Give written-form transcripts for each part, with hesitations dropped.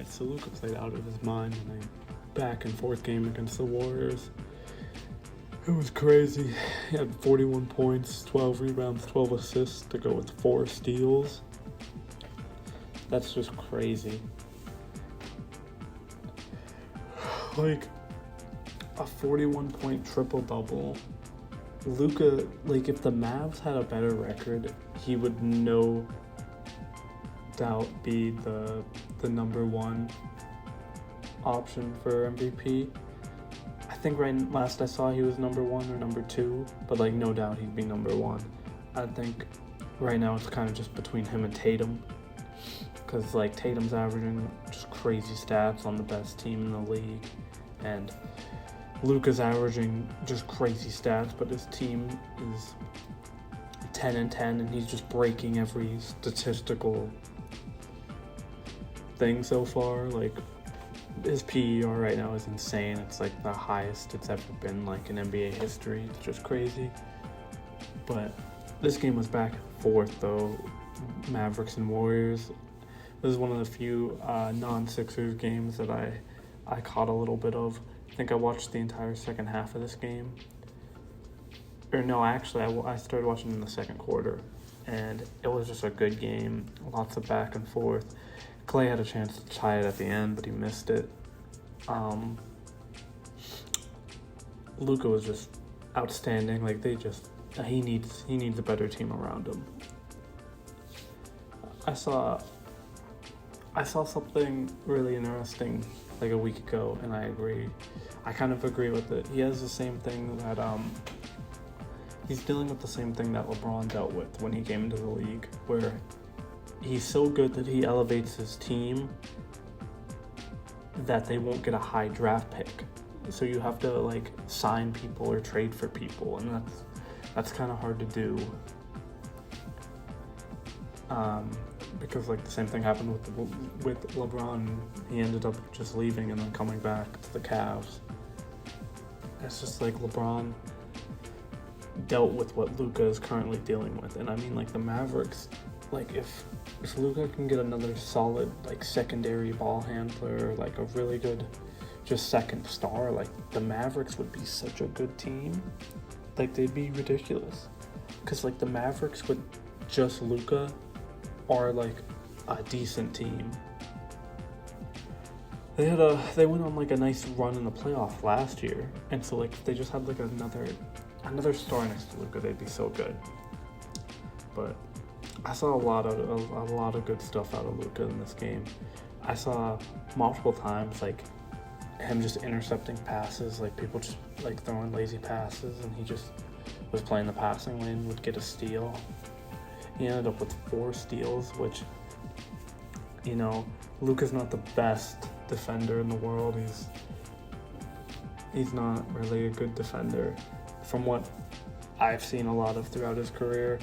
So Luka played out of his mind in a back and forth game against the Warriors. It was crazy. He had 41 points, 12 rebounds, 12 assists to go with 4 steals. That's just crazy. Like, a 41-point triple-double. Luka, like, if the Mavs had a better record, he would no doubt be the number one option for MVP. I think last I saw he was number 1 or number 2, but like no doubt he'd be number 1. I think right now it's kind of just between him and Tatum, because like Tatum's averaging just crazy stats on the best team in the league, and Luka's averaging just crazy stats, but his team is 10-10, and he's just breaking every statistical thing so far. Like, his PER right now is insane. It's like the highest it's ever been, like, in NBA history. It's just crazy. But this game was back and forth, though. Mavericks and Warriors. This is one of the few non-Sixers games that I caught a little bit of. I think I watched the entire second half of this game. Or no, actually, I started watching in the second quarter, and it was just a good game. Lots of back and forth. Clay had a chance to tie it at the end, but he missed it. Luka was just outstanding. Like, he needs a better team around him. I saw something really interesting like a week ago, and I agree. I kind of agree with it. He has the same thing that he's dealing with the same thing that LeBron dealt with when he came into the league, where he's so good that he elevates his team that they won't get a high draft pick. So you have to like sign people or trade for people, and that's kind of hard to do. Because like the same thing happened with LeBron. He ended up just leaving and then coming back to the Cavs. It's just like LeBron dealt with what Luka is currently dealing with, and I mean, like, the Mavericks, like, if Luka can get another solid like secondary ball handler, like a really good just second star, like, the Mavericks would be such a good team. Like, they'd be ridiculous, because like the Mavericks with just Luka are like a decent team. They went on like a nice run in the playoff last year, and so like if they just had like another star next to Luka, they'd be so good. But I saw a lot of good stuff out of Luka in this game. I saw multiple times like him just intercepting passes, like people just like throwing lazy passes, and he just was playing the passing lane, would get a steal. He ended up with 4 steals, which, you know, Luka's not the best defender in the world. He's not really a good defender from what I've seen a lot of throughout his career.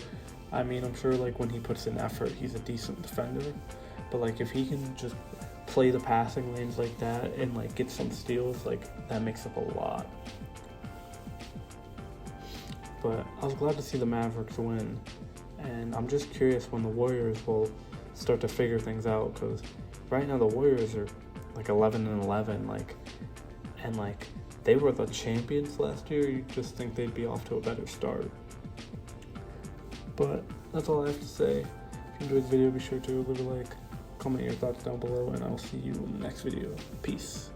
I mean, I'm sure like when he puts in effort, he's a decent defender, but like if he can just play the passing lanes like that and like get some steals, like that makes up a lot. But I was glad to see the Mavericks win, and I'm just curious when the Warriors will start to figure things out, because right now the Warriors are like 11-11, and they were the champions last year. You just think they'd be off to a better start. But that's all I have to say. If you enjoyed the video, be sure to leave a like, comment your thoughts down below, and I'll see you in the next video. Peace.